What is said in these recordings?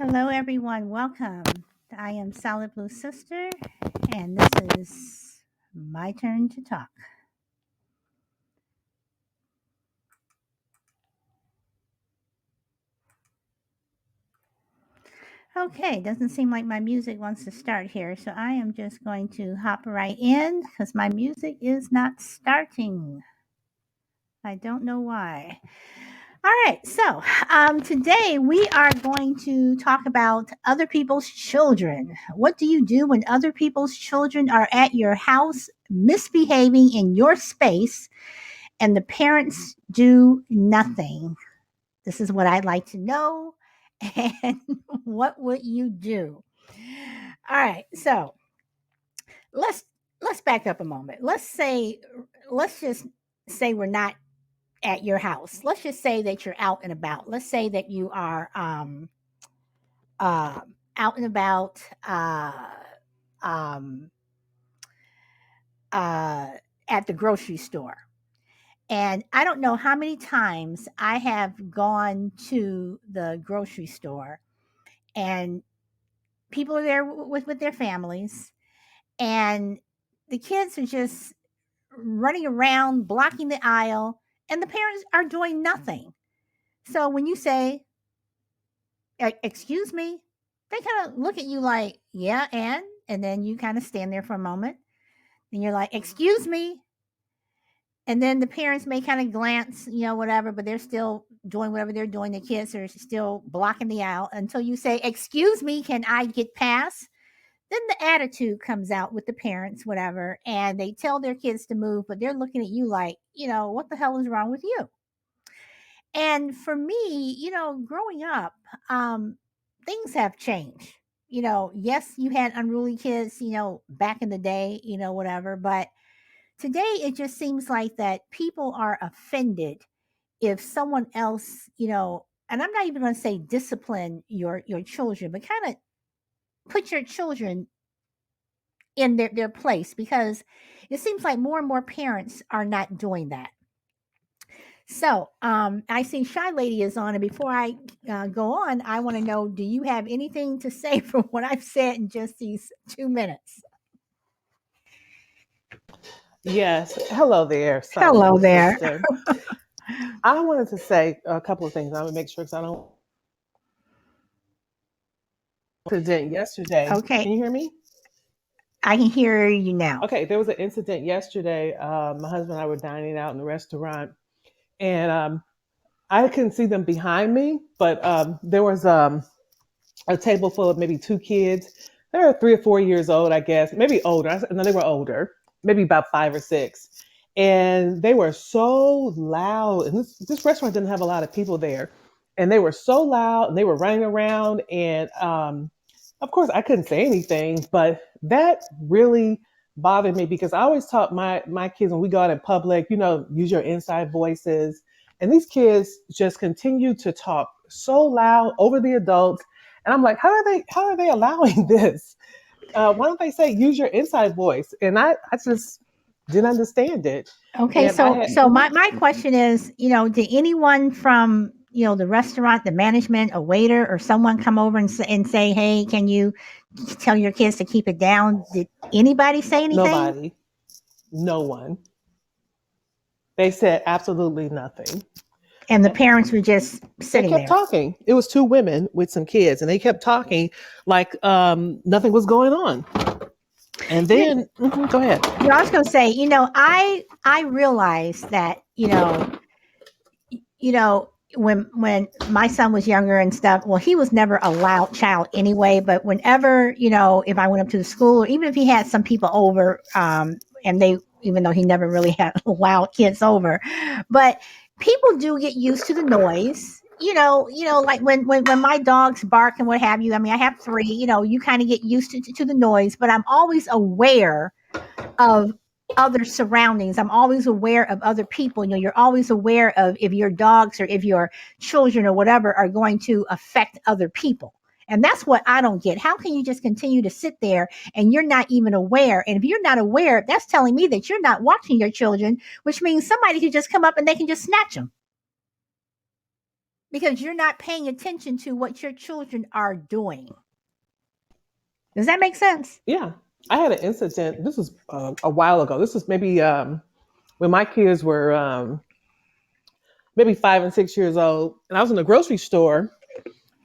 Hello, everyone. Welcome. I am Solid Blue Sister, and this is my turn to talk. Okay, doesn't seem like my music wants to start here, so I am just going to hop right in because my music is not starting. I don't know why. All right, so today we are going to talk about other people's children. What do you do when other people's children are at your house misbehaving in your space and the parents do nothing? This is what I'd like to know. And what would you do? All right, so let's let's back up a moment. Let's just say we're not at your house. Let's just say that you're out and about. Let's say that you are uh, out and about um, uh, at the grocery store. And I don't know how many times I have gone to the grocery store and people are there with their families, and the kids are just running around, blocking the aisle, and the parents are doing nothing. So when you say, excuse me, they kind of look at you like, yeah, and then you kind of stand there for a moment and you're like, excuse me. And then the parents may kind of glance, whatever, but they're still doing whatever they're doing. The kids are still blocking the aisle until you say, excuse me, can I get past? Then the attitude comes out with the parents, whatever, and they tell their kids to move, but they're looking at you like, what the hell is wrong with you? And for me, growing up, things have changed. Yes, you had unruly kids, back in the day, whatever, but today it just seems like that people are offended if someone else, and I'm not even going to say discipline your children, but kind of put your children in their place, because it seems like more and more parents are not doing that. So, I see Shy Lady is on, and before I go on, I want to know: do you have anything to say from what I've said in just these 2 minutes? Yes. Hello there, Solid Hello Blue there. Sister. I wanted to say a couple of things. I would make sure because I don't incident yesterday. Okay, Can you hear me? I can hear you now. Okay, there was an incident yesterday. My husband and I were dining out in the restaurant, and I couldn't see them behind me, but there was a table full of maybe two kids. They were 3 or 4 years old, I guess, maybe older. No, they were older, maybe about 5 or 6. And they were so loud. And this restaurant didn't have a lot of people there. And they were so loud and they were running around. And of course, I couldn't say anything, but that really bothered me because I always taught my kids when we go out in public, use your inside voices. And these kids just continue to talk so loud over the adults, and I'm like, how are they allowing this? Why don't they say use your inside voice? And I just didn't understand it. Okay, And I so had so my question is, did anyone from the restaurant, the management, a waiter, or someone come over and say, "Hey, can you tell your kids to keep it down"? Did anybody say anything? nobody, no one. They said absolutely nothing. And the parents were just They sitting kept there. talking. It was two women with some kids, and they kept talking like nothing was going on. And You, then, go ahead. I was going to say, I realized that, you know, when my son was younger and stuff, well, he was never a loud child anyway. But whenever, if I went up to the school, or even if he had some people over, and they, even though he never really had loud kids over, but people do get used to the noise. Like when my dogs bark and what have you. I mean, I have three. You kind of get used to the noise, but I'm always aware of other surroundings. I'm always aware of other people. You're always aware of if your dogs or if your children or whatever are going to affect other people. And that's what I don't get. How can you just continue to sit there and you're not even aware? And if you're not aware, that's telling me that you're not watching your children, which means somebody could just come up and they can just snatch them. because you're not paying attention to what your children are doing. Does that make sense? Yeah, I had an incident. This was a while ago. This was maybe when my kids were maybe 5 and 6 years old, and I was in the grocery store,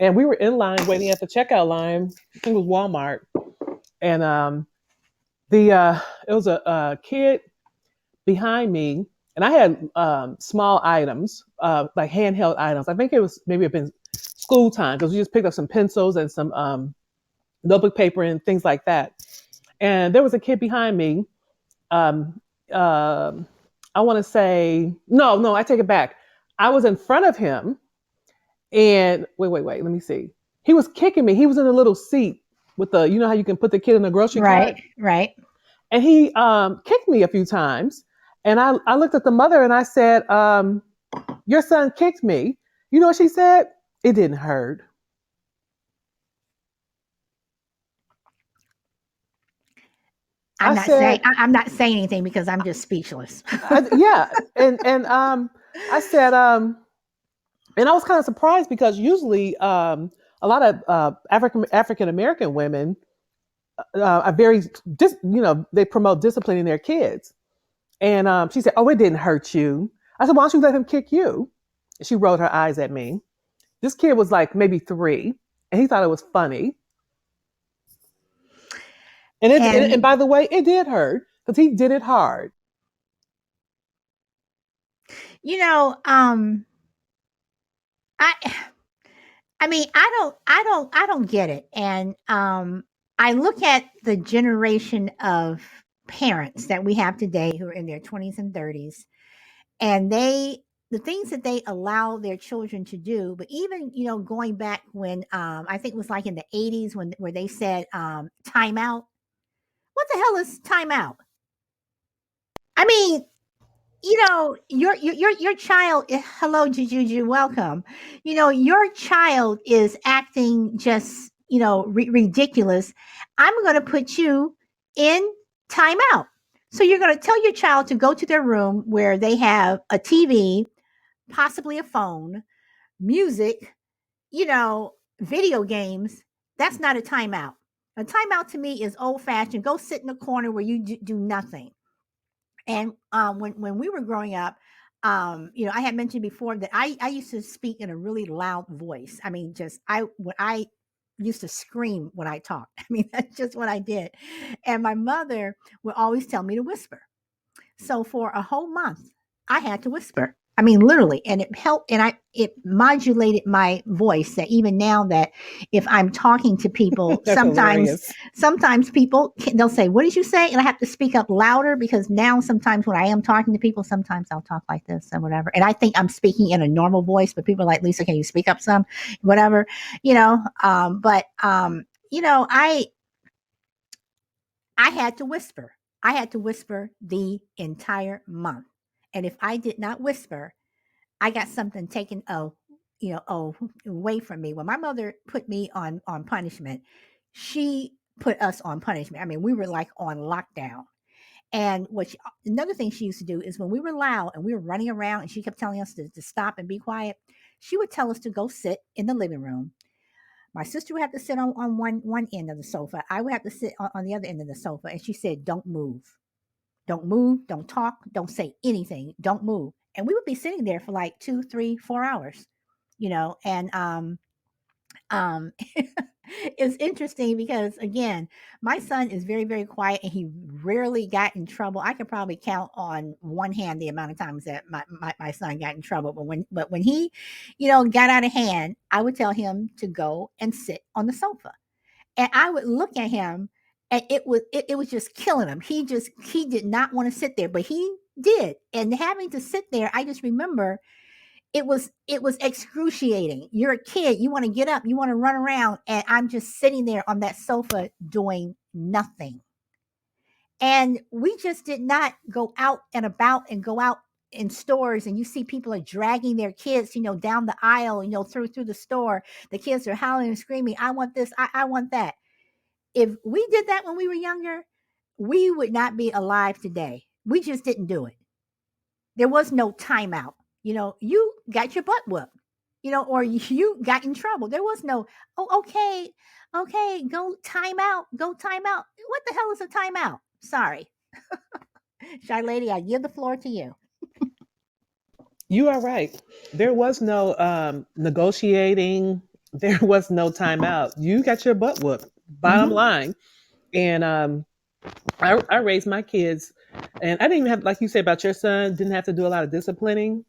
and we were in line waiting at the checkout line. I think it was Walmart, and the it was a kid behind me, and I had small items, like handheld items. I think it was maybe it been school time because we just picked up some pencils and some notebook paper and things like that. And there was a kid behind me. Um, um I want to say no, I take it back. I was in front of him, and wait, let me see. He was kicking me. He was in a little seat with the, you know how you can put the kid in the grocery cart, Right, right. and he kicked me a few times. And I looked at the mother and I said, "Your son kicked me." You know what she said? It didn't hurt. I said, I'm not saying anything because I'm just speechless. Yeah, and I said, and I was kind of surprised because usually a lot of African American women are very, they promote disciplining their kids. And she said, "Oh, it didn't hurt you." I said, "Why don't you let him kick you?" She rolled her eyes at me. This kid was like maybe 3, and he thought it was funny. And And by the way, it did hurt because he did it hard. you know, I I mean, I don't get it. And I look at the generation of parents that we have today who are in their 20s and 30s, and the things that they allow their children to do. But even, going back when, I think it was like in the 80s when where they said, timeout. What the hell is timeout? I mean, your child, hello, Juju, welcome. Your child is acting just, ridiculous. I'm going to put you in timeout. So you're going to tell your child to go to their room where they have a TV, possibly a phone, music, video games. That's not a timeout. A timeout to me is old fashioned. Go sit in a corner where you do nothing. And when we were growing up, I had mentioned before that I used to speak in a really loud voice. I mean, just I used to scream when I talked. I mean, that's just what I did. And my mother would always tell me to whisper. So for a whole month, I had to whisper. I mean, literally, and it helped, and it modulated my voice. That even now, that if I'm talking to people, That's hilarious. sometimes people they'll say, "What did you say?" And I have to speak up louder because now sometimes when I am talking to people, sometimes I'll talk like this and whatever, and I think I'm speaking in a normal voice, but people are like, "Lisa, can you speak up some?" Whatever, But I had to whisper. I had to whisper the entire month. And if I did not whisper, I got something taken away from me. When my mother put me on punishment, she put us on punishment. I mean, we were like on lockdown. And another thing she used to do is when we were loud and we were running around and she kept telling us to stop and be quiet, she would tell us to go sit in the living room. My sister would have to sit on one end of the sofa. I would have to sit on the other end of the sofa. And she said, "Don't move. Don't move. Don't talk. Don't say anything. Don't move." And we would be sitting there for like 2, 3, 4 hours, and it's interesting because again, my son is very, very quiet and he rarely got in trouble. I could probably count on one hand the amount of times that my son got in trouble. But when he, got out of hand, I would tell him to go and sit on the sofa. And I would look at him and it was just killing him. He did not want to sit there, but he did. And having to sit there, I just remember it was excruciating. You're a kid, you want to get up, you want to run around, and I'm just sitting there on that sofa doing nothing. And we just did not go out and about and go out in stores, and you see people are dragging their kids, down the aisle, through the store. The kids are howling and screaming, "I want this, I want that." If we did that when we were younger, we would not be alive today. We just didn't do it. There was no timeout. You got your butt whooped. or you got in trouble. There was no, oh, okay, okay, go time out, go time out. What the hell is a timeout? Sorry. Shy lady, I give the floor to you. You are right. There was no negotiating. There was no timeout. You got your butt whooped. Bottom Hmm. line. And I raised my kids, and I didn't even have, like you said about your son, didn't have to do a lot of disciplining.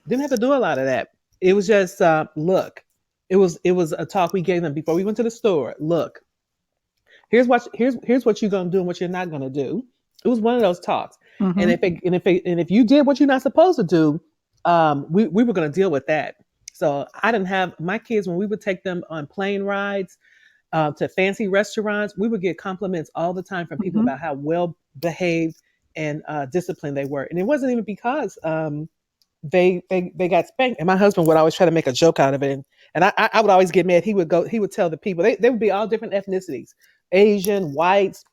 Didn't have to do a lot of that. It was just look. It was a talk we gave them before we went to the store. Look, here's what you're gonna do and what you're not gonna do. It was one of those talks. And Hmm. if you did what you're not supposed to do, we were gonna deal with that. So I didn't have my kids when we would take them on plane rides to fancy restaurants. We would get compliments all the time from people Hmm. about how well behaved and disciplined they were, and it wasn't even because they got spanked. And my husband would always try to make a joke out of it, and I would always get mad. He would tell the people they would be all different ethnicities, Asian, whites.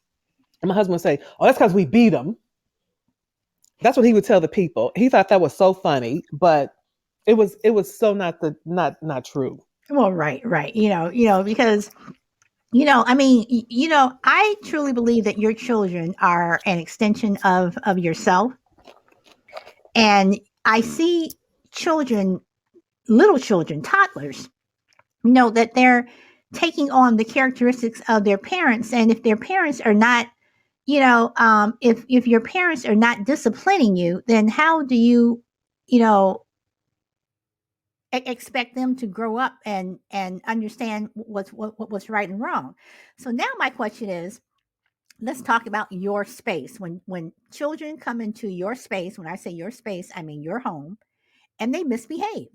And my husband would say, "Oh, that's because we beat them." That's what he would tell the people. He thought that was so funny, but it was so not true. Well, right, right. Because I mean, I truly believe that your children are an extension of yourself, and I see children, little children, toddlers, that they're taking on the characteristics of their parents, and if their parents are not, if your parents are not disciplining you, then how do you, you know, expect them to grow up and understand what's right and wrong? So now my question is, let's talk about your space. When children come into your space, when I say your space, I mean your home, and they misbehave.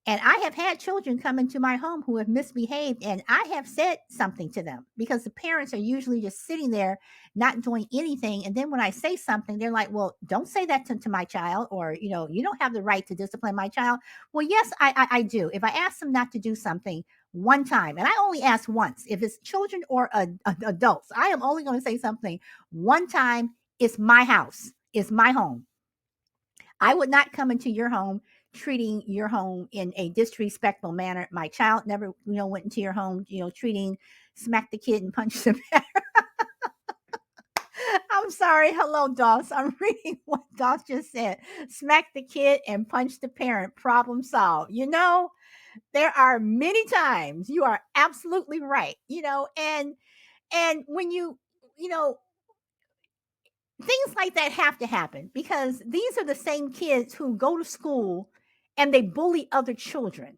And I have had children come into my home who have misbehaved, and I have said something to them because the parents are usually just sitting there not doing anything. And then when I say something, they're like, well, don't say that to my child, or, you don't have the right to discipline my child. Well, yes, I do. If I ask them not to do something one time, and I only ask once, if it's children or adults, I am only going to say something one time. It's my house, it's my home. I would not come into your home treating your home in a disrespectful manner. My child never, went into your home, treating, smack the kid and punch the parent. I'm sorry. Hello, Doss. I'm reading what Doss just said. Smack the kid and punch the parent. Problem solved. There are many times you are absolutely right. And when you know, things like that have to happen because these are the same kids who go to school and they bully other children,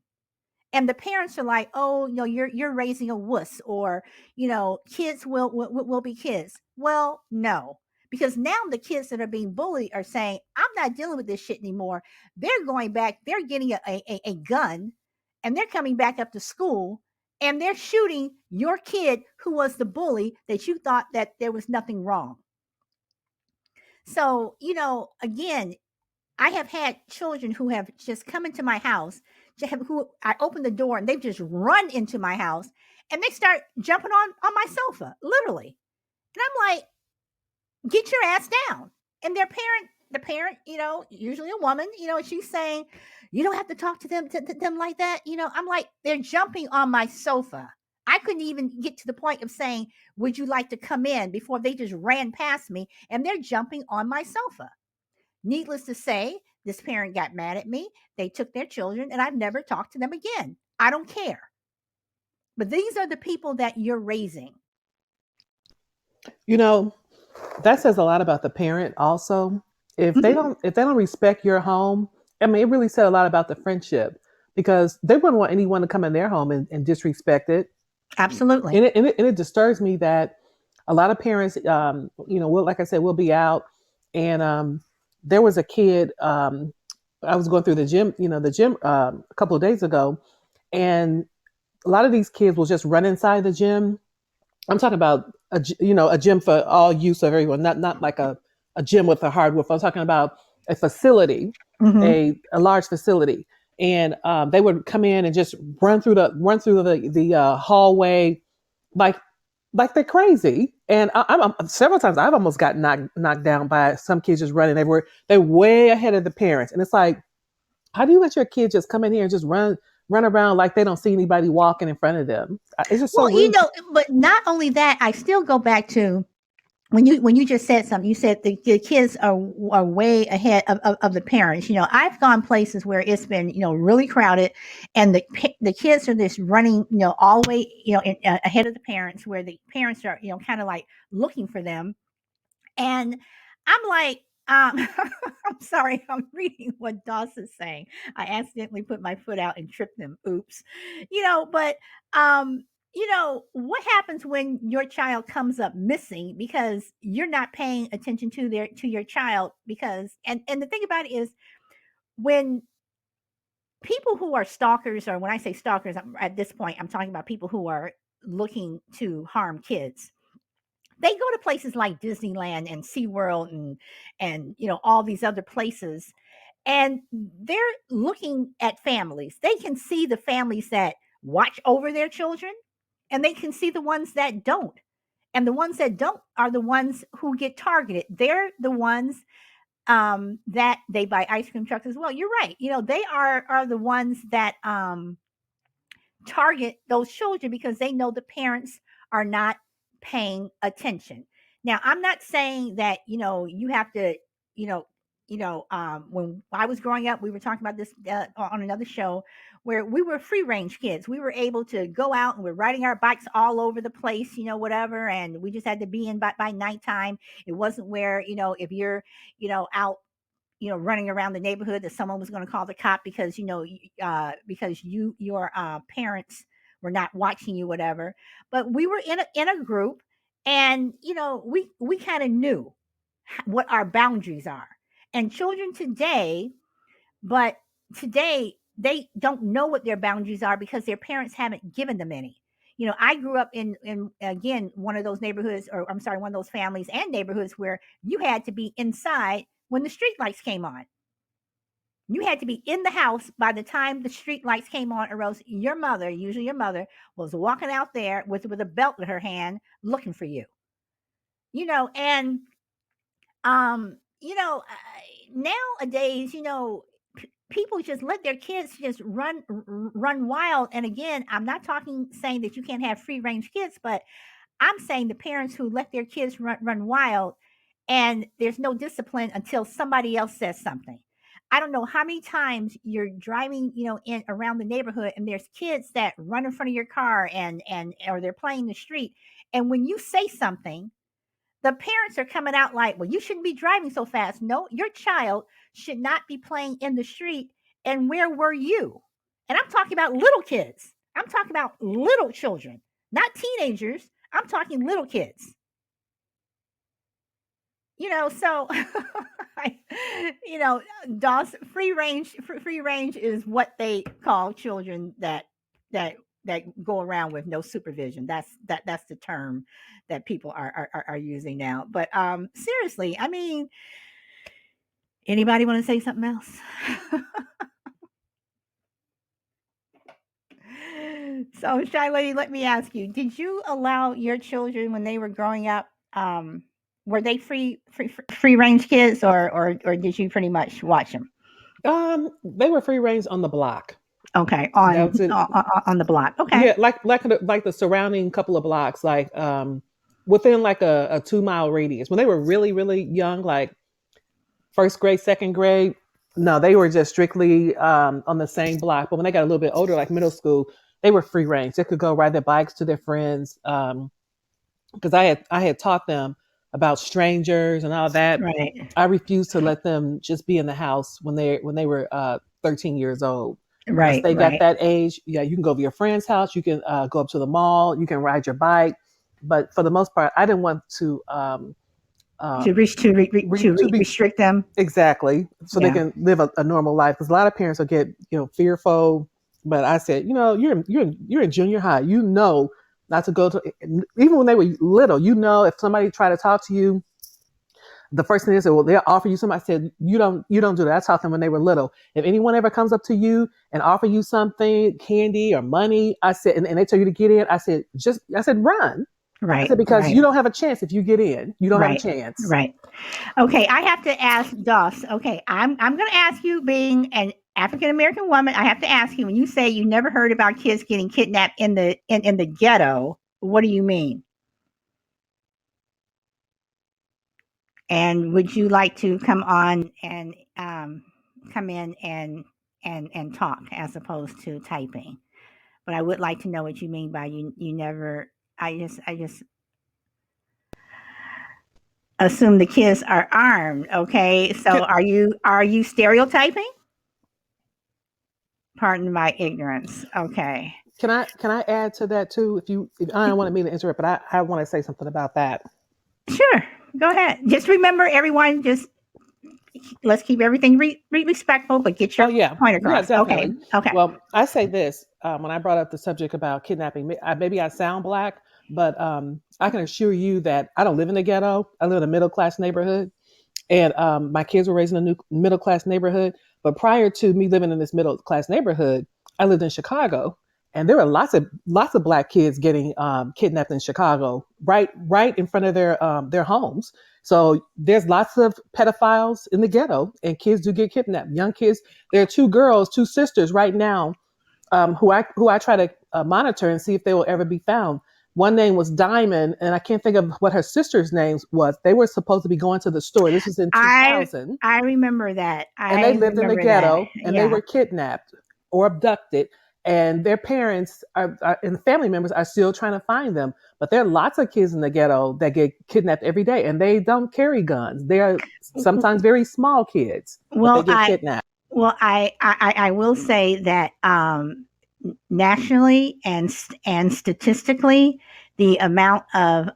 and the parents are like, oh, you're raising a wuss, or kids will be kids. Well, no, because now the kids that are being bullied are saying, I'm not dealing with this shit anymore. They're going back, they're getting a gun, and they're coming back up to school, and they're shooting your kid who was the bully that you thought that there was nothing wrong. So, again, I have had children who have just come into my house, who I open the door and they've just run into my house and they start jumping on my sofa, literally. And I'm like, get your ass down. And the parent, usually a woman, she's saying, you don't have to talk to them like that. I'm like, they're jumping on my sofa. I couldn't even get to the point of saying, would you like to come in, before they just ran past me and they're jumping on my sofa. Needless to say, this parent got mad at me. They took their children, and I've never talked to them again. I don't care. But these are the people that you're raising. You know, that says a lot about the parent also. Mhm. If they don't respect your home, I mean, it really said a lot about the friendship because they wouldn't want anyone to come in their home and disrespect it. Absolutely. And it disturbs me that a lot of parents, will, like I said, will be out. And there was a kid, I was going through the gym a couple of days ago, and a lot of these kids will just run inside the gym. I'm talking about a gym for all use of everyone, not like a gym with a hard roof. I'm talking about a facility, Hmm. a large facility, and they would come in and just run through the hallway like they're crazy. And I'm several times I've almost got knocked down by some kids just running everywhere. They're way ahead of the parents, and it's like, how do you let your kid just come in here and just run around like they don't see anybody walking in front of them. It's just so Well, you rude. know, but not only that, I still go back to when you just said something. You said the kids are way ahead of the parents. You know, I've gone places where it's been, you know, really crowded, and the kids are just running, you know, all the way, you know, ahead of the parents, where the parents are, you know, kind of like looking for them. And I'm like, I'm sorry, I'm reading what Doss is saying. I accidentally put my foot out and tripped them. Oops. You know, but um, you know, what happens when your child comes up missing because you're not paying attention to your child? Because and the thing about it is, when people who are stalkers, or when I say stalkers, at this point I'm talking about people who are looking to harm kids. They go to places like Disneyland and SeaWorld and you know, all these other places, and they're looking at families. They can see the families that watch over their children, and they can see the ones that don't. And the ones that don't are the ones who get targeted. They're the ones that they buy ice cream trucks as well. You're right. You know, they are the ones that target those children because they know the parents are not paying attention. Now, I'm not saying that, you know, you have to, you know, when I was growing up, we were talking about this on another show where we were free range kids. We were able to go out and we're riding our bikes all over the place, you know, whatever. And we just had to be in by nighttime. It wasn't where, you know, if you're, you know, out, you know, running around the neighborhood, that someone was going to call the cop because, you know, because your parents were not watching you, whatever. But we were in a group, and you know, we kind of knew what our boundaries are. And children today, but today they don't know what their boundaries are because their parents haven't given them any. You know, I grew up in again, one of those neighborhoods, or I'm sorry, one of those families and neighborhoods where you had to be inside when the street lights came on. You had to be in the house by the time the street lights came on, or else your mother, usually your mother, was walking out there with a belt in her hand looking for you. You know, and you know, nowadays, you know, people just let their kids just run wild. And again, I'm not talking saying that you can't have free range kids, but I'm saying the parents who let their kids run wild, and there's no discipline until somebody else says something. I don't know how many times you're driving, you know, in around the neighborhood, and there's kids that run in front of your car, and or they're playing in the street. And when you say something, the parents are coming out like, well, you shouldn't be driving so fast. No, your child should not be playing in the street. And where were you? And I'm talking about little kids. I'm talking about little children, not teenagers. I'm talking little kids. You know, so I, you know, DOS free range is what they call children that that go around with no supervision. That's the term that people are using now. But seriously, I mean, anybody want to say something else? So, Shy Lady, let me ask you: did you allow your children when they were growing up? Were they free range kids, or did you pretty much watch them? They were free range on the block. Okay, That was it. on the block. Okay, Yeah, like the surrounding couple of blocks, like within like a 2 mile radius. When they were really really young, like first grade, second grade, no, they were just strictly on the same block. But when they got a little bit older, like middle school, they were free range. They could go ride their bikes to their friends. Because I had taught them about strangers and all that. right, I refused to let them just be in the house when they were 13 years old. Once right, they got right. that age, yeah, you can go to your friend's house, you can go up to the mall, you can ride your bike. But for the most part, I didn't want to To um, reach to be restrict them. exactly so they Yeah, can live a normal life. Because a lot of parents will get fearful. But I said, you're in junior high, not to go to, even when they were little. If somebody tried to talk to you, the first thing they said, well, they'll offer you something. I said, you don't do that. I taught them when they were little. If anyone ever comes up to you and offer you something, candy or money, I said, and they tell you to get in, I said, run. I right, said, because right, you don't have a chance if you get in. You don't have a right, chance. right. Okay, I have to ask Doss. Okay, I'm going to ask you, being African American woman, I have to ask you, when you say you never heard about kids getting kidnapped in the ghetto, what do you mean? And would you like to come on and come in and talk as opposed to typing? But I would like to know what you mean by you never. I just assume the kids are armed. Okay, so Can, are you stereotyping? Pardon my ignorance. Okay. can I add to that too? If I don't want me to interrupt, but I want to say something about that. Sure. Go ahead. Just remember, everyone. Just let's keep everything respectful, but get Oh your yeah, point yeah, across. Okay. definitely. Okay. Well, I say this when I brought up the subject about kidnapping. Maybe I sound black, but I can assure you that I don't live in the ghetto. I live in a middle class neighborhood, and my kids were raised in a new middle class neighborhood. But prior to me living in this middle class neighborhood, I lived in Chicago, and there were lots of black kids getting kidnapped in Chicago, right in front of their homes. So there's lots of pedophiles in the ghetto, and kids do get kidnapped. Young kids. There are two girls, two sisters right now, who I try to monitor and see if they will ever be found. One name was Diamond, and I can't think of what her sister's name was. They were supposed to be going to the store. This was in I 2000, I remember that. and they I lived in the remember that. ghetto, and they Yeah. were kidnapped or abducted. And their parents and the family members are still trying to find them. But there are lots of kids in the ghetto that get kidnapped every day, and they don't carry guns. They are sometimes very small kids, but they Well, get kidnapped. I will say that nationally and statistically, the amount of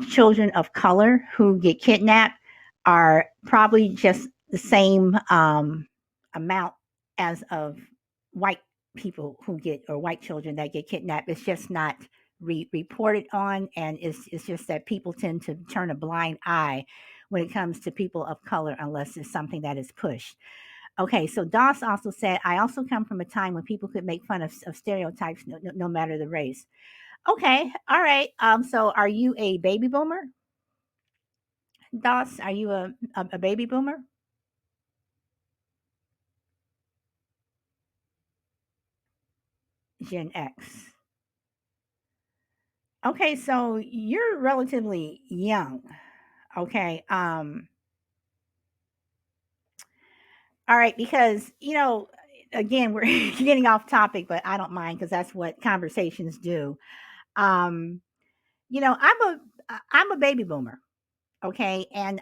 children of color who get kidnapped are probably just the same amount as of white people who get or white children that get kidnapped. It's just not reported on, and it's just that people tend to turn a blind eye when it comes to people of color unless it's something that is pushed. Okay, so Doss also said, I also come from a time when people could make fun of stereotypes, no matter the race. Okay, all right. So are you a baby boomer? Doss, are you a baby boomer? Gen X. Okay, so you're relatively young. Okay. All right, because again, we're getting off topic, but I don't mind because that's what conversations do. Um, I'm a baby boomer. Okay, and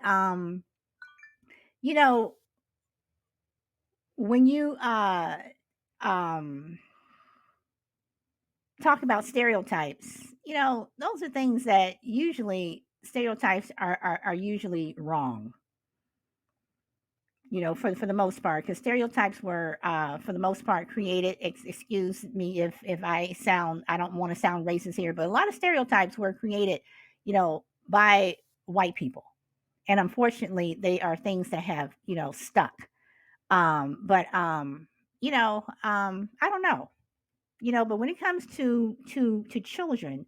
you know, when you um talk about stereotypes, those are things that usually stereotypes are usually wrong. For the most part, because stereotypes were, for the most part, created. Excuse me if I don't want to sound racist here, but a lot of stereotypes were created, by white people, and unfortunately, they are things that have stuck. But I don't know. But when it comes to children,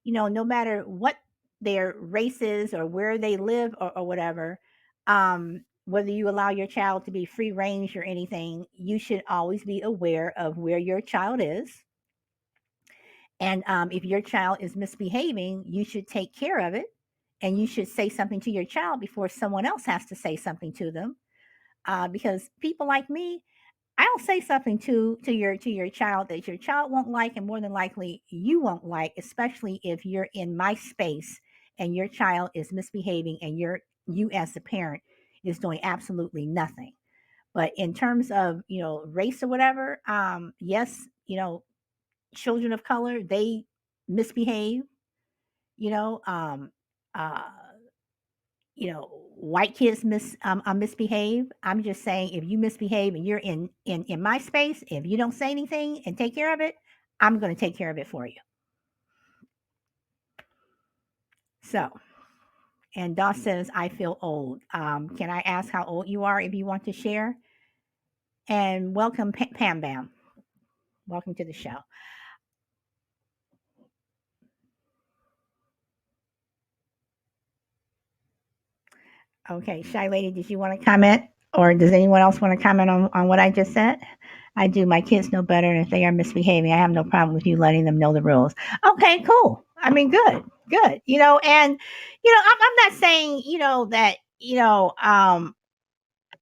no matter what their race is or where they live or whatever, whether you allow your child to be free range or anything, you should always be aware of where your child is. And if your child is misbehaving, you should take care of it. And you should say something to your child before someone else has to say something to them. Because people like me, I'll say something to your child that your child won't like, and more than likely you won't like, especially if you're in my space and your child is misbehaving and you as a parent is doing absolutely nothing. But in terms of race or whatever, yes, children of color, they misbehave. You know, um, uh, white kids misbehave. I'm just saying, if you misbehave and you're in my space, if you don't say anything and take care of it, I'm going to take care of it for you. So, and Doss says, I feel old. Can I ask how old you are if you want to share? And welcome, Pam Bam. Welcome to the show. Okay, Shy Lady, did you want to comment? Or does anyone else want to comment on what I just said? I do. My kids know better, and if they are misbehaving, I have no problem with you letting them know the rules. Okay, cool. I mean, good, good. And I'm not saying that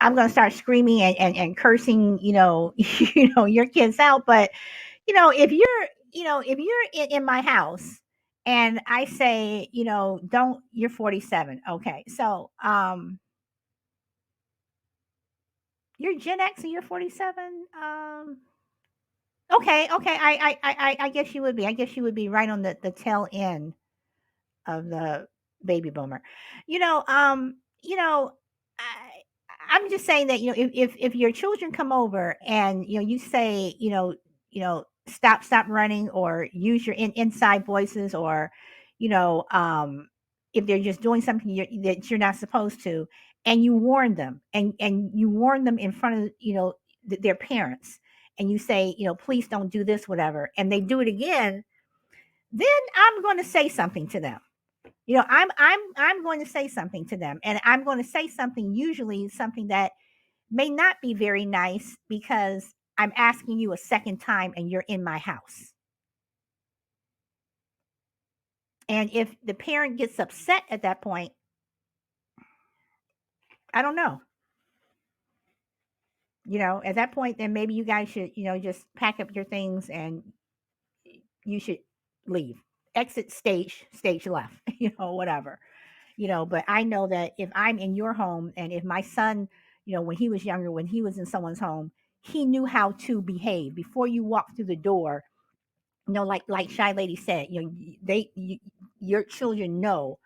I'm going to start screaming and cursing your kids out. But if you're in my house and I say don't, you're 47. Okay, so you're Gen X and you're 47. Okay. I guess you would be. I guess you would be right on the tail end of the baby boomer. You know, um, you know, I, I'm just saying that if your children come over and you say stop running, or use your inside voices, or you know if they're just doing something that you're not supposed to, and you warn them, and you warn them in front of their parents, and you say please don't do this, whatever, and they do it again, then I'm going to say something to them. I'm going to say something to them, and I'm going to say something, usually something that may not be very nice, because I'm asking you a second time and you're in my house. And if the parent gets upset at that point, I don't know. At that point, then maybe you guys should, just pack up your things and you should leave. Exit stage left, whatever. But I know that if I'm in your home, and if my son, when he was younger, when he was in someone's home, he knew how to behave before you walk through the door. Like Shy Lady said, your children know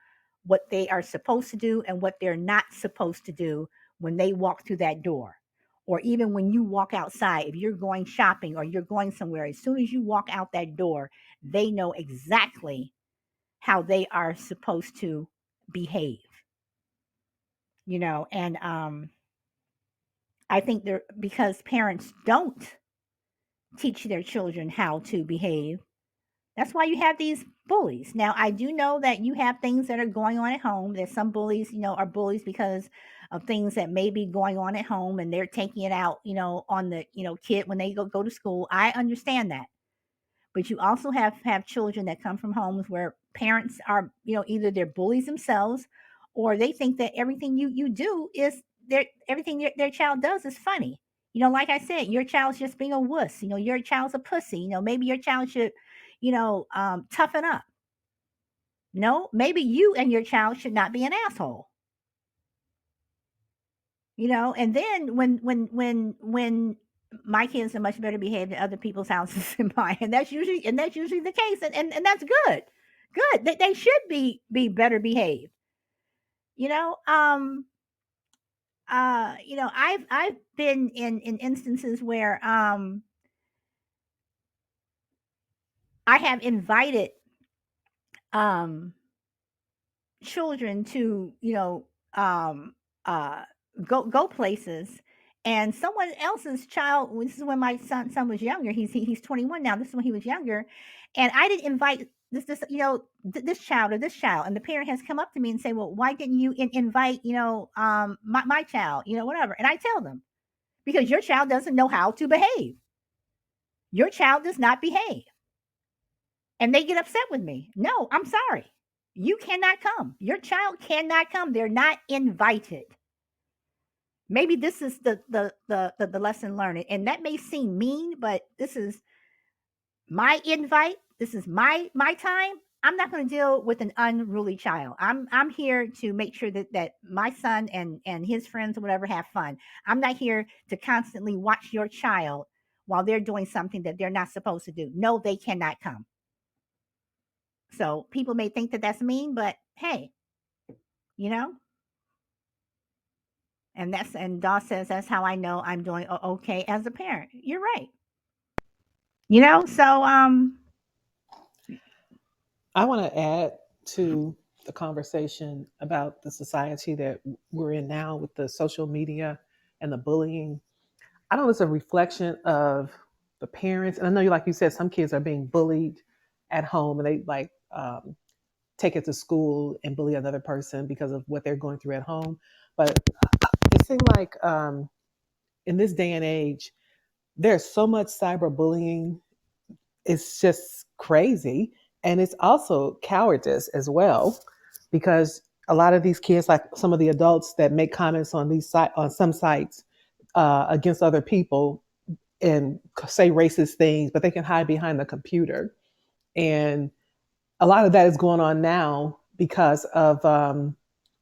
what they are supposed to do and what they're not supposed to do when they walk through that door. Or even when you walk outside, if you're going shopping or you're going somewhere, as soon as you walk out that door, they know exactly how they are supposed to behave. And I think there, because parents don't teach their children how to behave, that's why you have these bullies. Now, I do know that you have things that are going on at home. There's some bullies, are bullies because of things that may be going on at home, and they're taking it out, on the, kid when they go to school. I understand that. But you also have children that come from homes where parents are, either they're bullies themselves, or they think that everything you do is everything their child does is funny. Like I said, your child's just being a wuss. Your child's a pussy. Maybe your child should toughen up. No, maybe you and your child should not be an asshole. And then when my kids are much better behaved than other people's houses than mine, and that's usually the case, and that's good. They should be better behaved. You know, um, I've been in instances where I have invited um children to uh go places, and someone else's child, this is when my son was younger, he's 21 now, this is when he was younger, and I didn't invite this child or this child, and the parent has come up to me and say, well, why didn't you invite my child, whatever, and I tell them, because your child doesn't know how to behave. Your child does not behave. And they get upset with me. No, I'm sorry. You cannot come. Your child cannot come. They're not invited. Maybe this is the lesson learned. And that may seem mean, but this is my invite. This is my time. I'm not going to deal with an unruly child. I'm here to make sure that my son and his friends or whatever have fun. I'm not here to constantly watch your child while they're doing something that they're not supposed to do. No, they cannot come. So people may think that that's mean, but hey, you know, and Doss says that's how I know I'm doing okay as a parent. You're right. So I want to add to the conversation about the society that we're in now with the social media and the bullying. I know it's a reflection of the parents, and I know, you like you said, some kids are being bullied at home, and they take it to school and bully another person because of what they're going through at home. But seem like in this day and age, there's so much cyberbullying. It's just crazy. And it's also cowardice as well, because a lot of these kids, like some of the adults that make comments on on some sites against other people and say racist things, but they can hide behind the computer. And a lot of that is going on now because of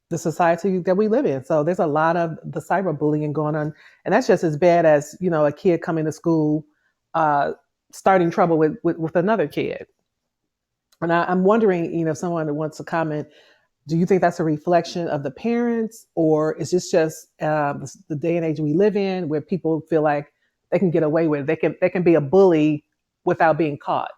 the society that we live in. So there's a lot of the cyberbullying going on, and that's just as bad as a kid coming to school, uh, starting trouble with another kid. And I'm wondering, if someone that wants to comment, do you think that's a reflection of the parents, or is this just the day and age we live in, where people feel like they can get away with it? They can be a bully without being caught.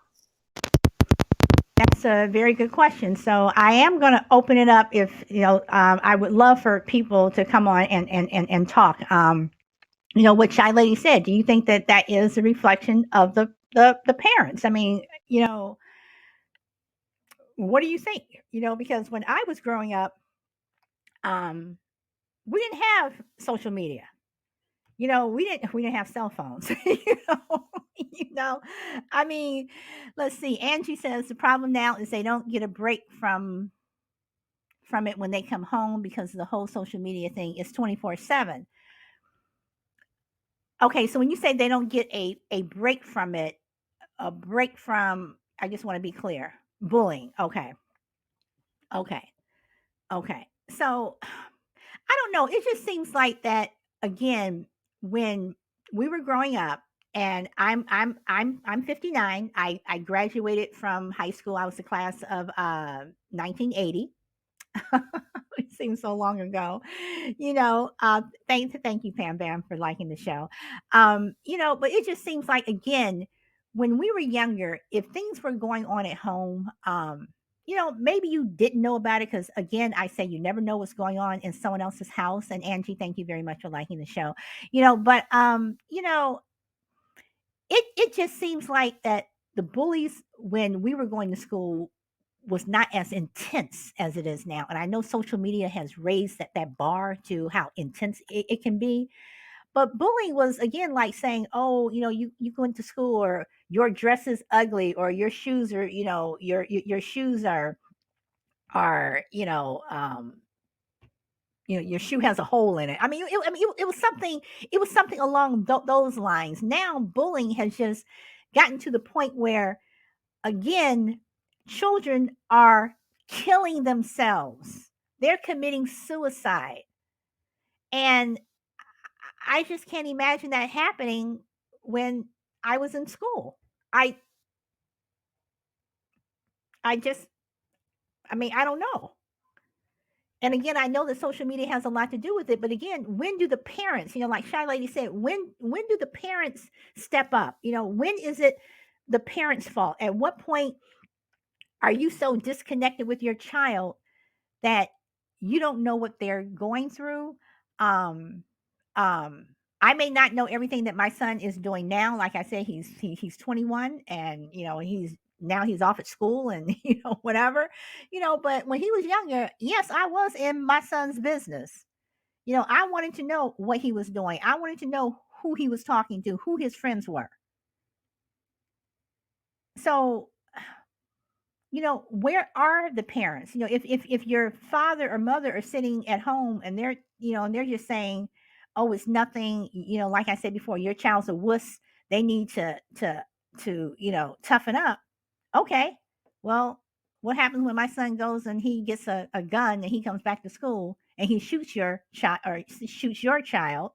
That's a very good question. So I am going to open it up. If I would love for people to come on and talk. What Shy Lady said. Do you think that that is a reflection of the parents? I mean, what do you think? Because when I was growing up, um, we didn't have social media. We didn't have cell phones. You know. I mean, let's see. Angie says the problem now is they don't get a break from it when they come home because the whole social media thing is 24/7. Okay, so when you say they don't get a break from it, a break from, I just want to be clear, bullying. Okay. Okay. Okay. So I don't know. It just seems like that again when we were growing up, and I'm 59. I graduated from high school. I was the class of 1980. It seems so long ago. Thank you, Pam Bam, for liking the show. But it just seems like again, when we were younger, if things were going on at home, maybe you didn't know about it because again, I say you never know what's going on in someone else's house. And Angie, thank you very much for liking the show. But it just seems like that the bullies when we were going to school was not as intense as it is now. And I know social media has raised that bar to how intense it can be. But bullying was again like saying, oh, you go into school or your dress is ugly or your shoes are, your shoes are your shoe has a hole in it. It was something along those lines. Now bullying has just gotten to the point where again, children are killing themselves. They're committing suicide. And I just can't imagine that happening when I was in school. I I just I don't know. And again, I know that social media has a lot to do with it, but again, when do the parents, like Shy Lady said, when do the parents step up? When is it the parents' fault? At what point are you so disconnected with your child that you don't know what they're going through. Um, um, I may not know everything that my son is doing now. Like I said, he's 21, and he's off at school, and whatever. But when he was younger, yes, I was in my son's business. I wanted to know what he was doing. I wanted to know who he was talking to, who his friends were. So where are the parents? If your father or mother are sitting at home and they're just saying, oh, it's nothing, like I said before, your child's a wuss, they need to toughen up. Okay, well, what happens when my son goes and he gets a gun and he comes back to school and he shoots your child or shoots your child?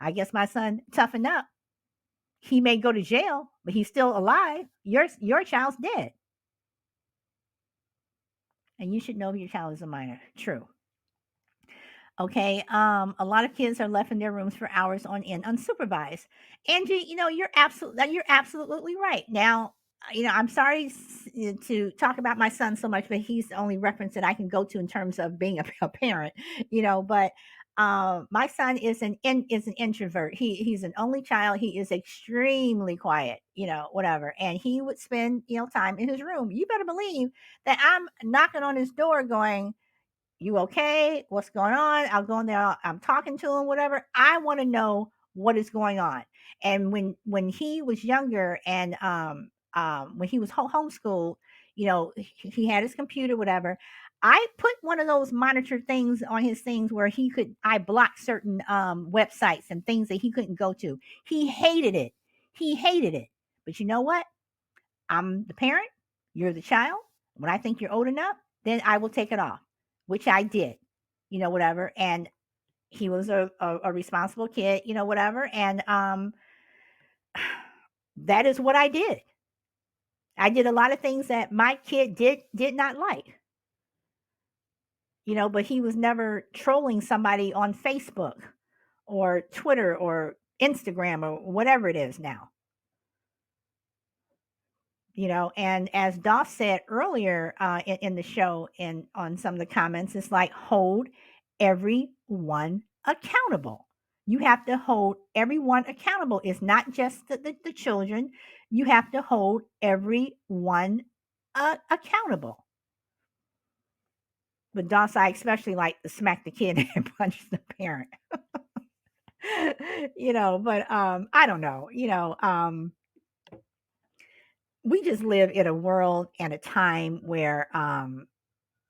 I guess my son toughened up. He may go to jail, but he's still alive. Your child's dead. And you should know if your child is a minor. True. Okay. A lot of kids are left in their rooms for hours on end, unsupervised. Angie, you're absolutely right. Now, I'm sorry to talk about my son so much, but he's the only reference that I can go to in terms of being a parent. But my son is an introvert. He's an only child. He is extremely quiet. Whatever, and he would spend time in his room. You better believe that I'm knocking on his door, going, You okay? What's going on? I'll go in there. I'm talking to him, whatever. I want to know what is going on. And when he was younger and when he was homeschooled, he had his computer, whatever. I put one of those monitor things on his things where I blocked certain websites and things that he couldn't go to. He hated it. He hated it. But you know what? I'm the parent, you're the child. When I think you're old enough, then I will take it off, which I did, whatever. And he was a responsible kid, whatever. And that is what I did. I did a lot of things that my kid did not like, but he was never trolling somebody on Facebook or Twitter or Instagram or whatever it is now. And as Doss said earlier in the show and on some of the comments, it's like hold everyone accountable. You have to hold everyone accountable. It's not just the children. You have to hold everyone accountable. But Doss, I especially like to smack the kid and punch the parent. But I don't know. We just live in a world and a time where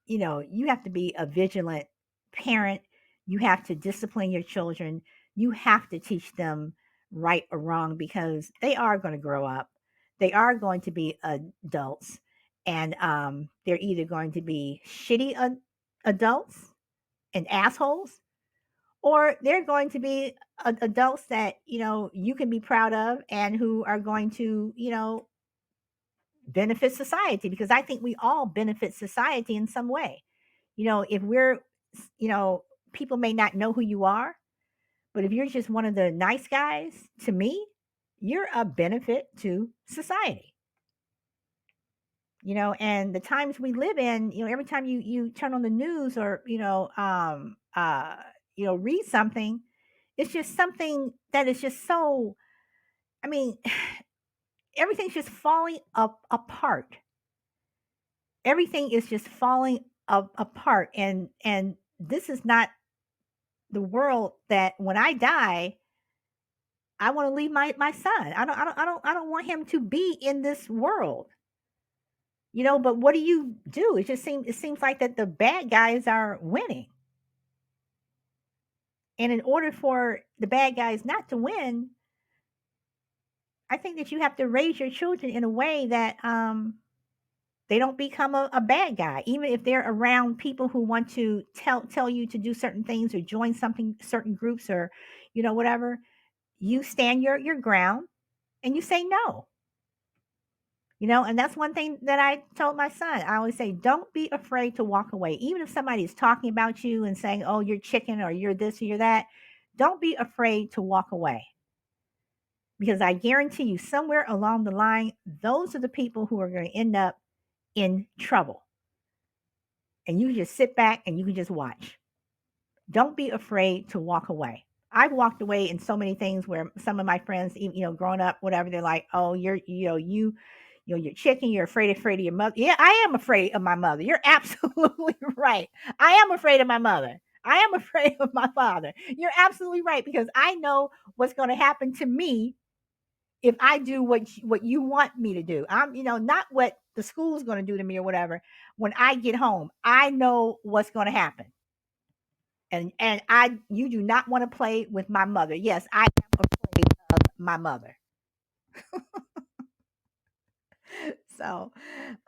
you have to be a vigilant parent. You have to discipline your children. You have to teach them right or wrong because they are going to grow up. They are going to be adults, and they're either going to be shitty adults and assholes, or they're going to be adults that you can be proud of and who are going to benefit society, because I think we all benefit society in some way. If we're, you know, people may not know who you are, but if you're just one of the nice guys, to me, you're a benefit to society. And the times we live in, every time you turn on the news or read something, it's just something that is just so, I mean, everything's just falling apart. Everything is just falling apart, and this is not the world that when I die, I want to leave my son. I don't want him to be in this world. But what do you do? It seems like that the bad guys are winning. And in order for the bad guys not to win, I think that you have to raise your children in a way that they don't become a bad guy, even if they're around people who want to tell you to do certain things or join something, certain groups, or whatever. You stand your ground and you say no. And that's one thing that I told my son. I always say, don't be afraid to walk away. Even if somebody is talking about you and saying, oh, you're chicken or you're this or you're that, don't be afraid to walk away. Because I guarantee you, somewhere along the line, those are the people who are going to end up in trouble. And you just sit back and you can just watch. Don't be afraid to walk away. I've walked away in so many things where some of my friends, growing up, whatever, they're like, "Oh, you're chicken. You're afraid of your mother." Yeah, I am afraid of my mother. You're absolutely right. I am afraid of my mother. I am afraid of my father. You're absolutely right, because I know what's going to happen to me if I do what you want me to do. I'm, not what the school's going to do to me or whatever. When I get home, I know what's going to happen. And you do not want to play with my mother. Yes, I am afraid of my mother. So,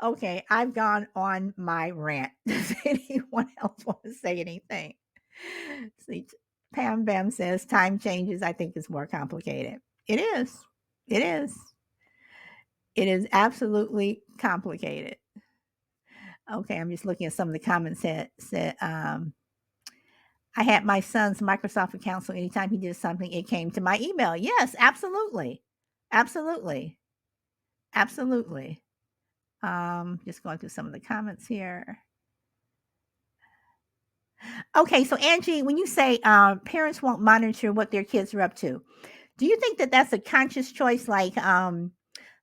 okay, I've gone on my rant. Does anyone else want to say anything? See, Pam Bam says time changes. I think it's more complicated. It is. It is. It is absolutely complicated. Okay, I'm just looking at some of the comments that said, I had my son's Microsoft account, so anytime he did something, it came to my email. Yes, absolutely. Absolutely. Absolutely. Just going through some of the comments here. Okay, so Angie, when you say parents won't monitor what their kids are up to, do you think that that's a conscious choice? Like,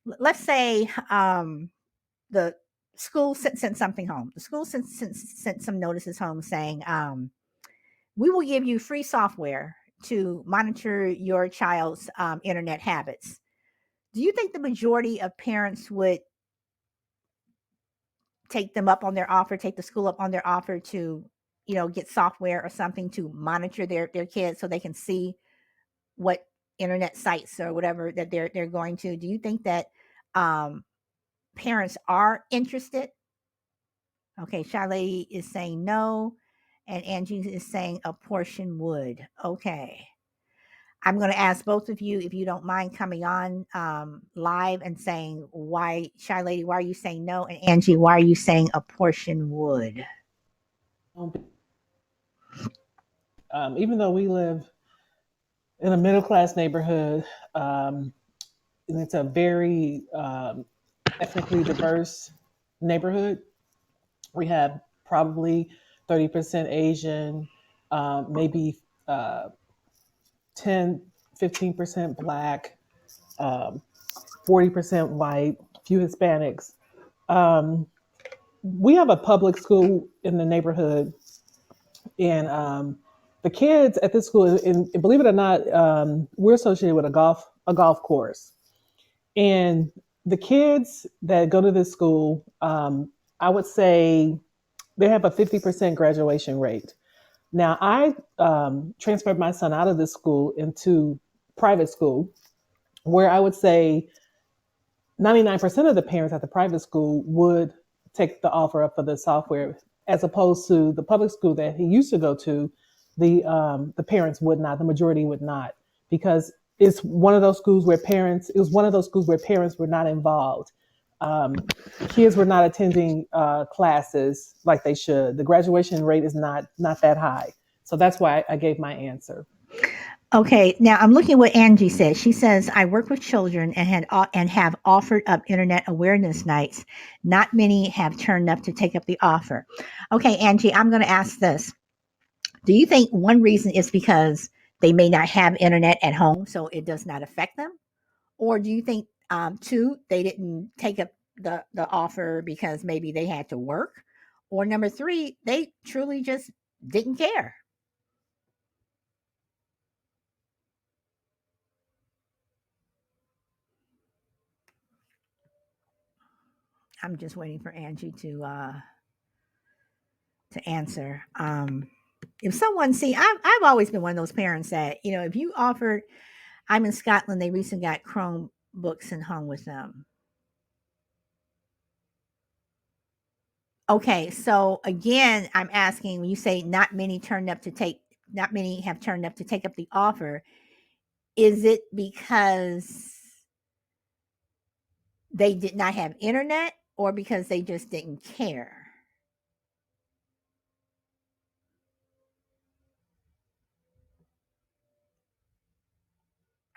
let's say the school sent something home. The school sent some notices home saying, we will give you free software to monitor your child's internet habits. Do you think the majority of parents would take them up on their offer, take the school up on their offer to, get software or something to monitor their kids so they can see what internet sites or whatever that they're going to? Do you think that um, parents are interested? Okay, Charlie is saying no, and Angie is saying a portion would. Okay. I'm going to ask both of you if you don't mind coming on live and saying why, Shy Lady, why are you saying no? And Angie, why are you saying a portion would? Even though we live in a middle class neighborhood, um, and it's a very ethnically diverse neighborhood. We have probably 30% Asian, maybe uh, 10, 15% Black, um, 40% white, few Hispanics. Um, we have a public school in the neighborhood, and the kids at this school, and believe it or not, we're associated with a golf course. And the kids that go to this school, I would say they have a 50% graduation rate. Now, I transferred my son out of this school into private school, where I would say 99% of the parents at the private school would take the offer up for the software, as opposed to the public school that he used to go to. The parents would not, the majority would not, because it's one of those schools where parents. It was one of those schools where parents were not involved. Um, Kids were not attending classes like they should. The graduation rate is not that high, so that's why I gave my answer. Okay, now I'm looking at what Angie said. She says, I work with children and have offered up internet awareness nights. Not many have turned up to take up the offer. Okay, Angie, I'm going to ask this. Do you think one reason is because they may not have internet at home, so it does not affect them? Or do you think, two, they didn't take up the offer because maybe they had to work? Or number three, they truly just didn't care? I'm just waiting for Angie to answer. If someone see, I've always been one of those parents that, if you offered, I'm in Scotland, they recently got Chrome books and hung with them. Okay, so again, I'm asking when you say not many have turned up to take up the offer, is it because they did not have internet or because they just didn't care?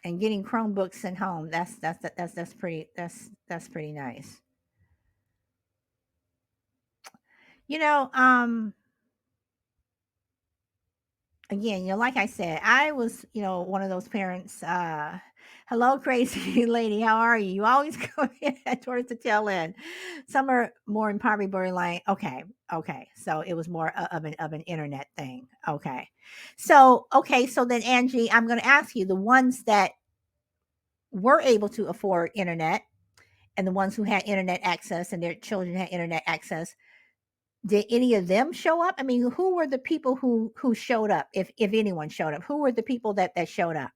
And getting Chromebooks sent home, that's pretty nice. You know, again, like I said, I was, one of those parents. Hello, crazy lady, how are you? You always come in towards the tail end. Some are more in poverty borderline. Okay, okay, so it was more of an internet thing. Okay, so then Angie, I'm going to ask you, the ones that were able to afford internet and the ones who had internet access and their children had internet access, did any of them show up? I mean, who were the people who showed up? If anyone showed up, who were the people that showed up?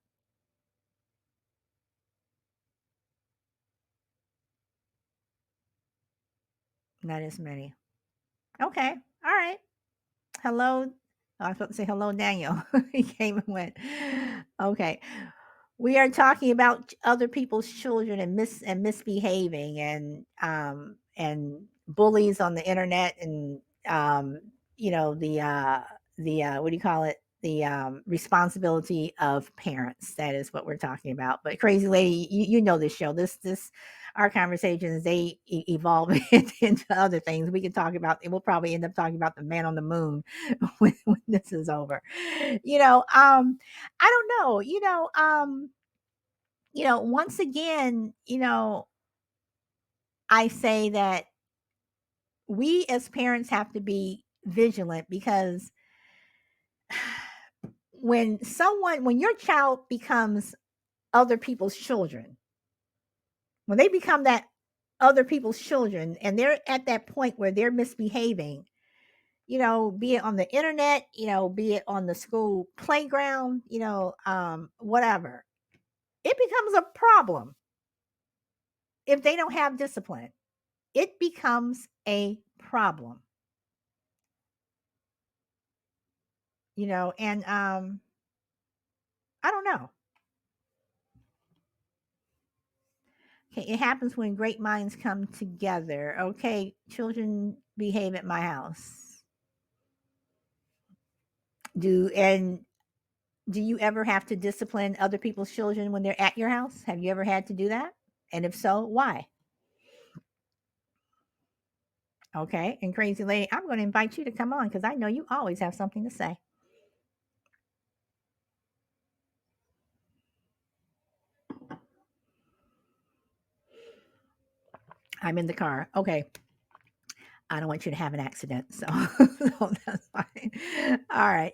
Not as many. Okay, all right. Hello. I was supposed to say hello, Daniel. He came and went. Okay. We are talking about other people's children and misbehaving and bullies on the internet and um the what do you call it, the responsibility of parents. That is what we're talking about. But crazy lady, you know this show, this our conversations, they evolve into other things we can talk about, and we'll probably end up talking about the man on the moon when this is over. I don't know, once again, I say that we as parents have to be vigilant because when your child becomes other people's children, when they become that other people's children and they're at that point where they're misbehaving, be it on the internet, be it on the school playground, whatever, it becomes a problem if they don't have discipline. It becomes a problem, and I don't know. Okay, it happens when great minds come together. Okay, children behave at my house. And do you ever have to discipline other people's children when they're at your house? Have you ever had to do that? And if so, why? Okay, and crazy lady, I'm going to invite you to come on because I know you always have something to say. I'm in the car. Okay, I don't want you to have an accident, so, so that's fine. All right,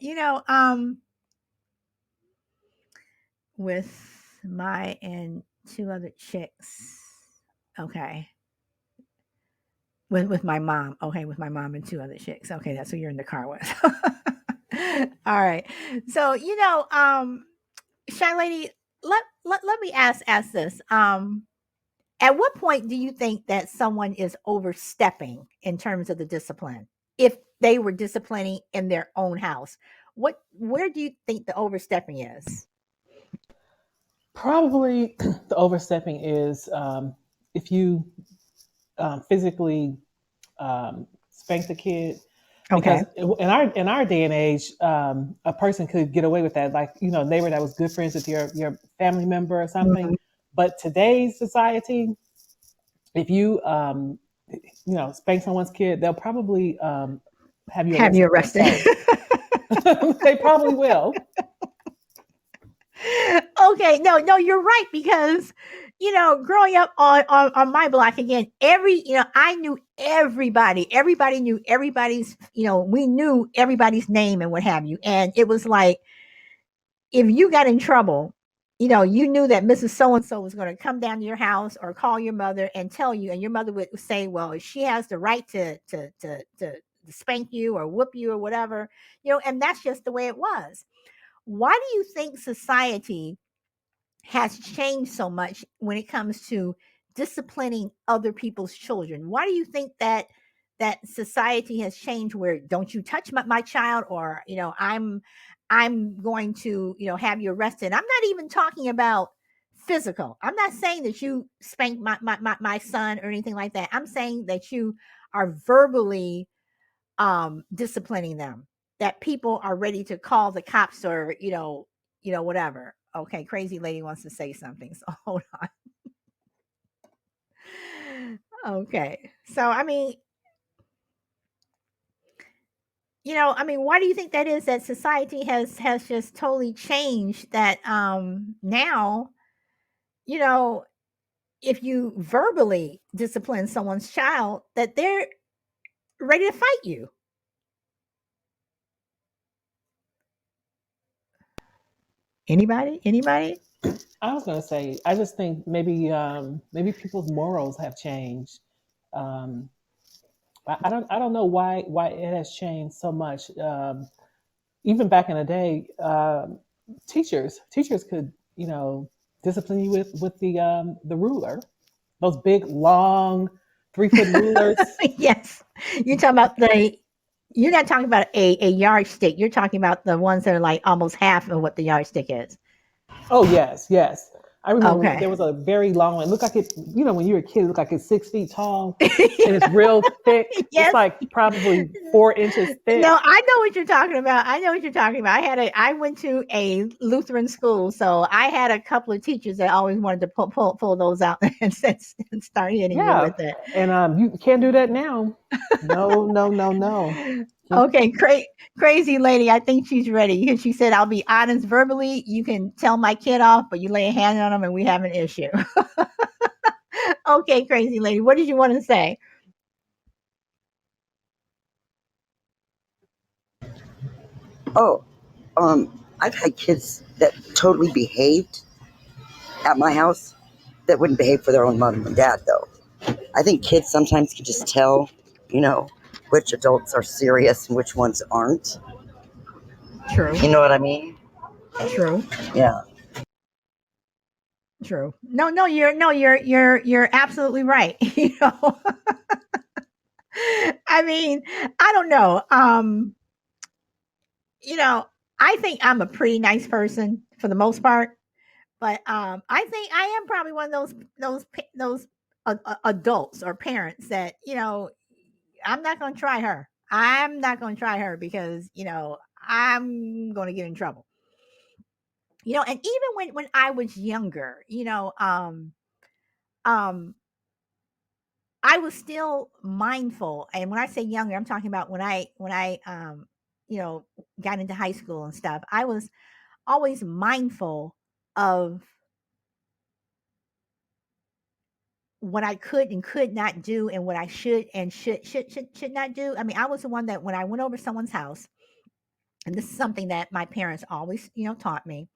with my and two other chicks. Okay. With my mom. Okay, with my mom and two other chicks. Okay, that's who you're in the car with. All right. So, Shy Lady, let me ask this. At what point do you think that someone is overstepping in terms of the discipline? If they were disciplining in their own house, where do you think the overstepping is? Probably the overstepping is if you physically spank the kid, Okay. because in our day and age, a person could get away with that, like a neighbor that was good friends with your family member or something. Mhm. But today's society, if you spank someone's kid, they'll probably have you Have you arrested arrested? themselves. They probably will. Okay, no, you're right because growing up on my block again, I knew everybody. Everybody knew everybody's. We knew everybody's name and what have you, and it was like if you got in trouble, you knew that Mrs. So and so was going to come down to your house or call your mother and tell you, and your mother would say, "Well, she has the right to spank you or whoop you or whatever," and that's just the way it was. Why do you think society has changed so much when it comes to disciplining other people's children? Why do you think that society has changed where don't you touch my child, or I'm going to have you arrested? I'm not even talking about physical. I'm not saying that you spank my son or anything like that. I'm saying that you are verbally disciplining them, that people are ready to call the cops or whatever. Okay, crazy lady wants to say something, so hold on. Okay, so why do you think that is, that society has just totally changed, that now you know if you verbally discipline someone's child, that they're ready to fight you? Anybody? I was going to say, I just think maybe people's morals have changed. Um, I don't know why it has changed so much. Even back in the day, teachers could discipline you with the ruler, those big long 3 foot rulers. Yes. You're talking about you're not talking about a yardstick. You're talking about the ones that are like almost half of what the yardstick is. Oh yes, yes. I remember Okay. there was a very long one. It looked like it, when you were a kid, it looked like it's 6 feet tall and it's real thick. It's Yes. like probably 4 inches No, thick. I know what you're talking about. I know what you're talking about. I went to a Lutheran school, so I had a couple of teachers that always wanted to pull those out and start hitting you Yeah. with it. And you can't do that now. No, no, no, no. Can't- Okay, crazy lady. I think she's ready. She said, "I'll be honest verbally. You can tell my kid off, but you lay a hand on him, and we have an issue." Okay, crazy lady. What did you want to say? Oh, I've had kids that totally behaved at my house that wouldn't behave for their own mom and dad, though. I think kids sometimes can just tell, you know, which adults are serious and which ones aren't. True. You know what I mean? True. Yeah. True. No, you're absolutely right. I mean, I don't know. You know, I think I'm a pretty nice person for the most part, but I think I am probably one of those adults or parents that I'm not going to try her. I'm not going to try her because I'm going to get in trouble. And even when I was younger, um I was still mindful, and when I say younger, I'm talking about when I you know, got into high school and stuff. I was always mindful of what I could and could not do and what I should and should not do. I mean, I was the one that when I went over someone's house, and this is something that my parents always, taught me,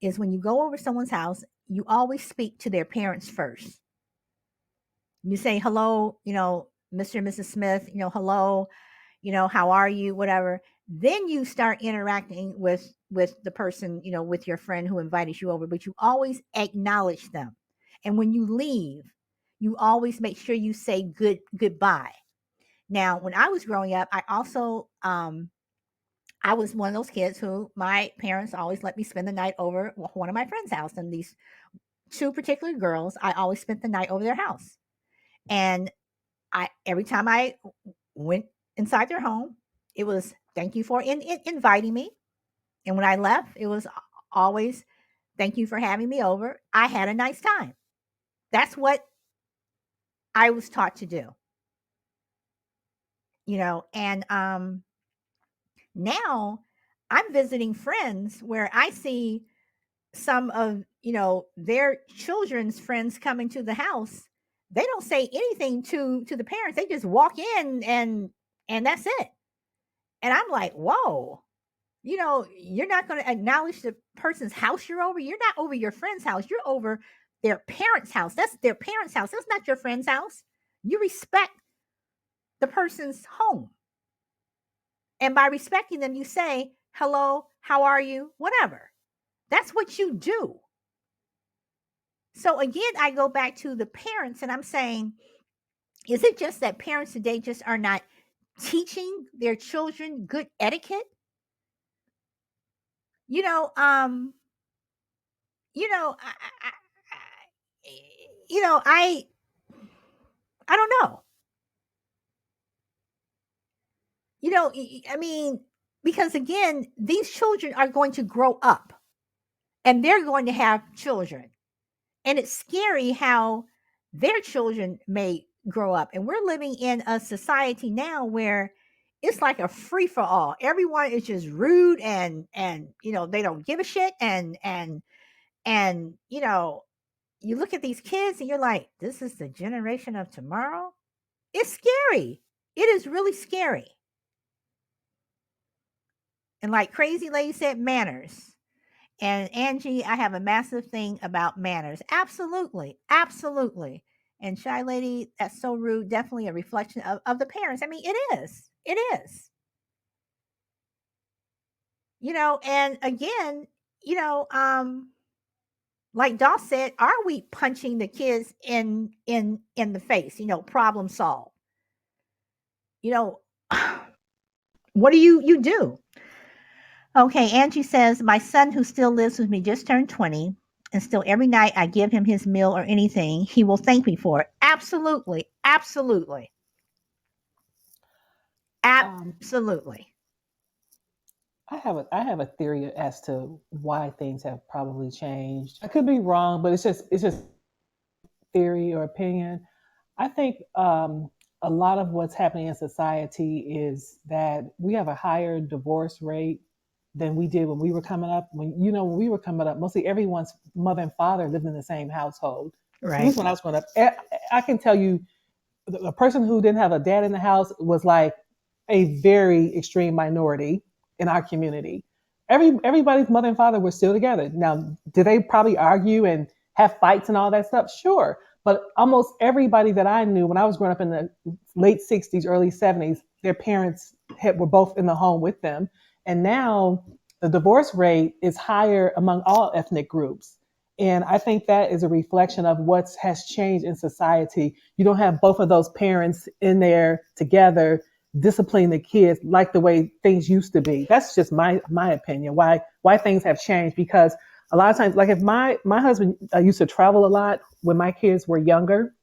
is when you go over someone's house, you always speak to their parents first. You say hello, Mr. and Mrs. Smith, hello, how are you, whatever. Then you start interacting with the person, with your friend who invited you over, but you always acknowledge them. And when you leave, you always make sure you say goodbye. Now, when I was growing up, I was one of those kids who my parents always let me spend the night over one of my friends' house, and these two particular girls, I always spent the night over their house. And I every time I went inside their home, it was thank you for inviting me. And when I left, it was always thank you for having me over. I had a nice time. That's what I was taught to do, and now I'm visiting friends where I see some of, their children's friends coming to the house. They don't say anything to the parents. They just walk in and that's it. And I'm like, "Whoa." You're not going to acknowledge the person's house you're over. You're not over your friend's house. You're over their parents' house. That's their parents' house. That's not your friend's house. You respect the person's home. And by respecting them, you say, hello, how are you? Whatever. That's what you do. So again, I go back to the parents and I'm saying, is it just that parents today just are not teaching their children good etiquette? You know, um, you know, I, I don't know. I mean, because again, these children are going to grow up and they're going to have children. And it's scary how their children may grow up. And we're living in a society now where it's like a free for all. Everyone is just rude and they don't give a shit and you look at these kids and you're like, this is the generation of tomorrow. It's scary. It is really scary. And like Crazy Lady said, manners. And Angie, I have a massive thing about manners. Absolutely. Absolutely. And Shy Lady, that's so rude. Definitely a reflection of the parents. I mean, it is. It is. And again, you know, um, like Doss said, are we punching the kids in the face? Problem solved. You know, what do you do? Okay, Angie says, my son who still lives with me just turned 20, and still every night I give him his meal or anything, he will thank me for it. Absolutely. Absolutely. Um, Absolutely. I have a theory as to why things have probably changed. I could be wrong, but it's just theory or opinion. I think a lot of what's happening in society is that we have a higher divorce rate than we did when we were coming up. When we were coming up, mostly everyone's mother and father lived in the same household. At Right. least when I was growing up, I can tell you, the person who didn't have a dad in the house was like a very extreme minority. in our community. Everybody's mother and father were still together. Now, do they probably argue and have fights and all that stuff? Sure. But almost everybody that I knew when I was growing up in the late 60s, early 70s, their parents were both in the home with them. And now the divorce rate is higher among all ethnic groups. And I think that is a reflection of what has changed in society. You don't have both of those parents in there together disciplining the kids like the way things used to be. That's just my opinion. Why things have changed, because a lot of times, like if my husband used to travel a lot when my kids were younger,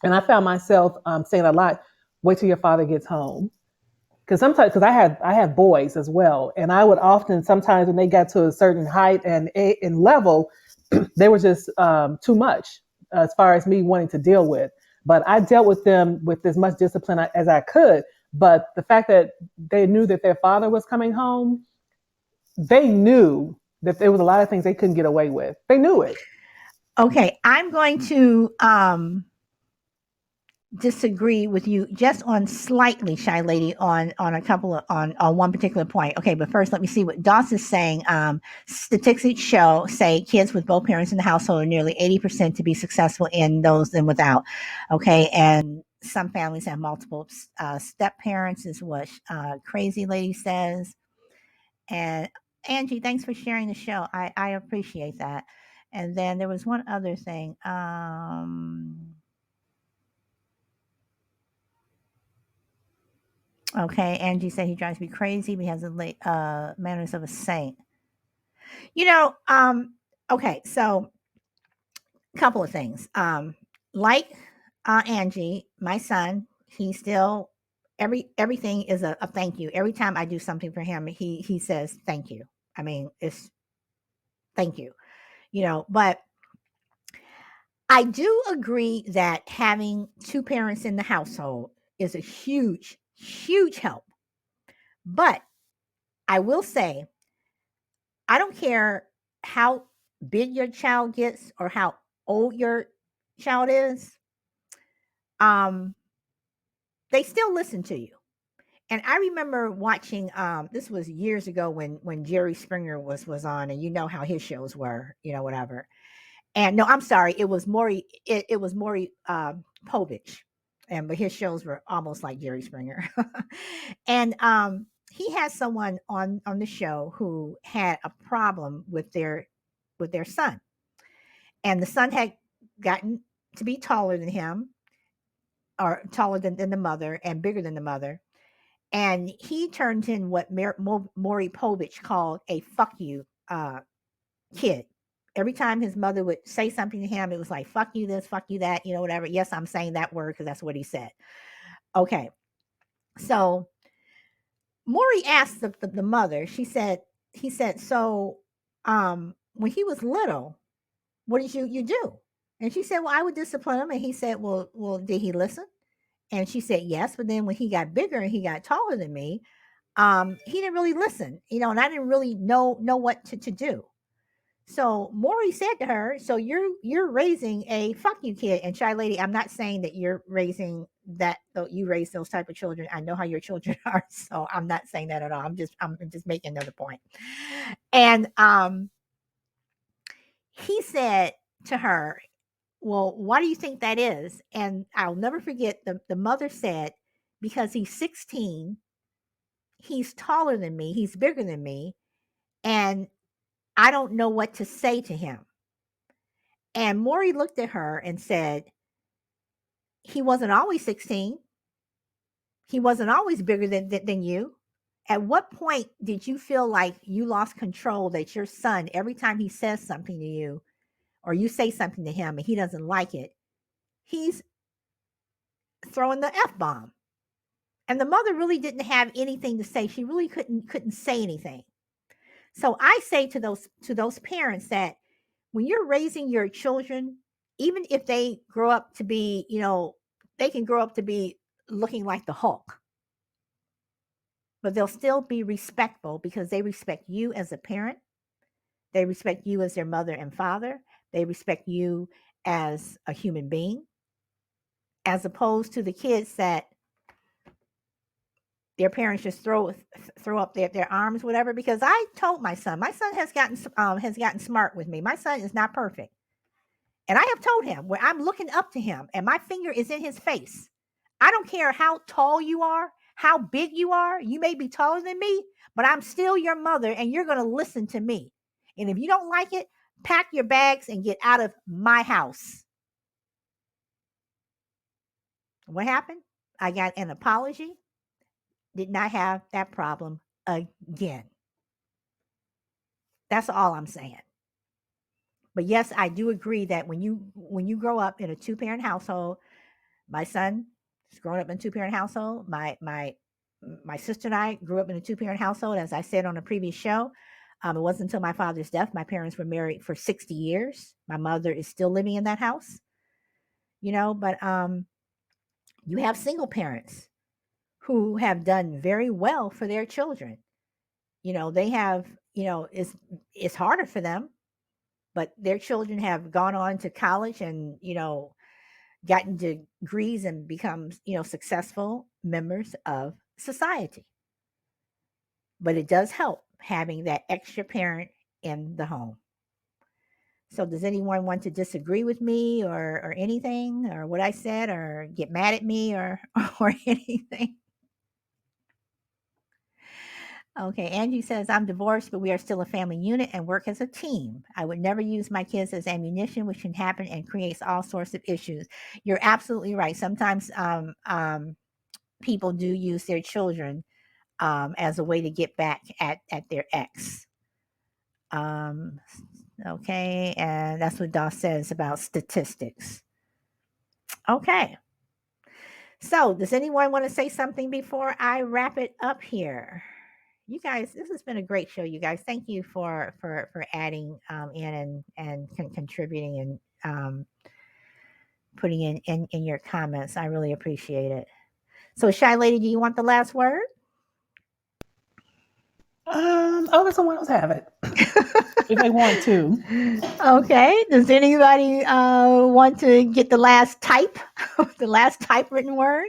and I found myself saying a lot, "Wait till your father gets home." Because sometimes, because I had boys as well, and I would often sometimes when they got to a certain height and level, they were just too much as far as me wanting to deal with. But I dealt with them with as much discipline as I could. But the fact that they knew that their father was coming home, they knew that there was a lot of things they couldn't get away with. They knew it. Okay, I'm going to disagree with you just on slightly, shy lady, on a couple of on one particular point. Okay, but first let me see what Doss is saying. Statistics say kids with both parents in the household are nearly 80% to be successful in those than without. Okay, and some families have multiple step parents, is what crazy lady says. And Angie, thanks for sharing the show. I appreciate that. And then there was one other thing. Okay, Angie said he drives me crazy, but he has the manners of a saint. You know, okay, so a couple of things. Like Angie, my son, he still everything is a thank you. Every time I do something for him, he says thank you. I mean, it's thank you. But I do agree that having two parents in the household is a huge, huge help. But I will say, I don't care how big your child gets or how old your child is, um, they still listen to you. And I remember watching, this was years ago when Jerry Springer was on, and you know how his shows were, whatever. And no, I'm sorry, it was Maury. It was Maury Povich, and but his shows were almost like Jerry Springer. And he had someone on the show who had a problem with their son, and the son had gotten to be taller than him, or taller than the mother, and bigger than the mother. And he turned in what Maury Povich called a "fuck you" kid. Every time his mother would say something to him, it was like, fuck you this, fuck you that, whatever. Yes, I'm saying that word because that's what he said. Okay. So Maury asked the mother, he said, so when he was little, what did you do? And she said, well, I would discipline him. And he said, well, did he listen? And she said, yes. But then when he got bigger and he got taller than me, he didn't really listen, and I didn't really know what to do. So Maury said to her, "So you're raising a fuck you kid." And shy lady, I'm not saying that you're raising that. Though you raise those type of children, I know how your children are, so I'm not saying that at all. I'm just making another point. And he said to her, "Well, why do you think that is?" And I'll never forget the mother said, "Because he's 16, he's taller than me, he's bigger than me, and I don't know what to say to him." And Maury looked at her and said, he wasn't always 16. He wasn't always bigger than you. At what point did you feel like you lost control, that your son, every time he says something to you or you say something to him and he doesn't like it, he's throwing the F bomb? And the mother really didn't have anything to say. She really couldn't say anything. So I say to those parents that when you're raising your children, even if they grow up to be, they can grow up to be looking like the Hulk, but they'll still be respectful because they respect you as a parent. They respect you as their mother and father. They respect you as a human being, as opposed to the kids that their parents just throw up their arms, whatever. Because I told my son has gotten smart with me. My son is not perfect, and I have told him where I'm looking up to him, and my finger is in his face. I don't care how tall you are, how big you are. You may be taller than me, but I'm still your mother, and you're going to listen to me. And if you don't like it, pack your bags and get out of my house. What happened? I got an apology. Did not have that problem again. That's all I'm saying. But yes, I do agree that when you grow up in a two-parent household, my son is growing up in a two-parent household. My sister and I grew up in a two-parent household, as I said on a previous show. It wasn't until my father's death. My parents were married for 60 years. My mother is still living in that house, but you have single parents who have done very well for their children. They have, it's harder for them, but their children have gone on to college and, gotten degrees and become, successful members of society. But it does help having that extra parent in the home. So does anyone want to disagree with me or anything or what I said or get mad at me or or anything? Okay, Angie says, I'm divorced, but we are still a family unit and work as a team. I would never use my kids as ammunition, which can happen and creates all sorts of issues. You're absolutely right. Sometimes people do use their children as a way to get back at their ex. Um, okay, and that's what Doss says about statistics. Okay. So, does anyone want to say something before I wrap it up here? You guys, this has been a great show. You guys, thank you for adding in and contributing and putting in your comments. I really appreciate it. So, Shy Lady, do you want the last word? I'll let someone else have it if they want to. Okay. Does anybody want to get the last typewritten word?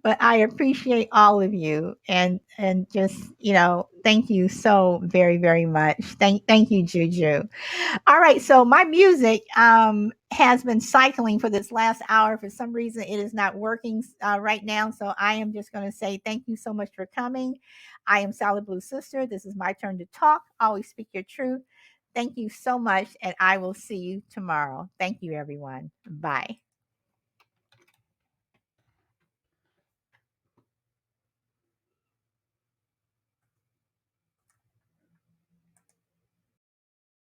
But I appreciate all of you and just, thank you so very, very much. Thank you, Juju. All right, so my music has been cycling for this last hour. For some reason, it is not working right now. So I am just going to say thank you so much for coming. I am Solid Blue Sister. This is my turn to talk. Always speak your truth. Thank you so much, and I will see you tomorrow. Thank you, everyone. Bye.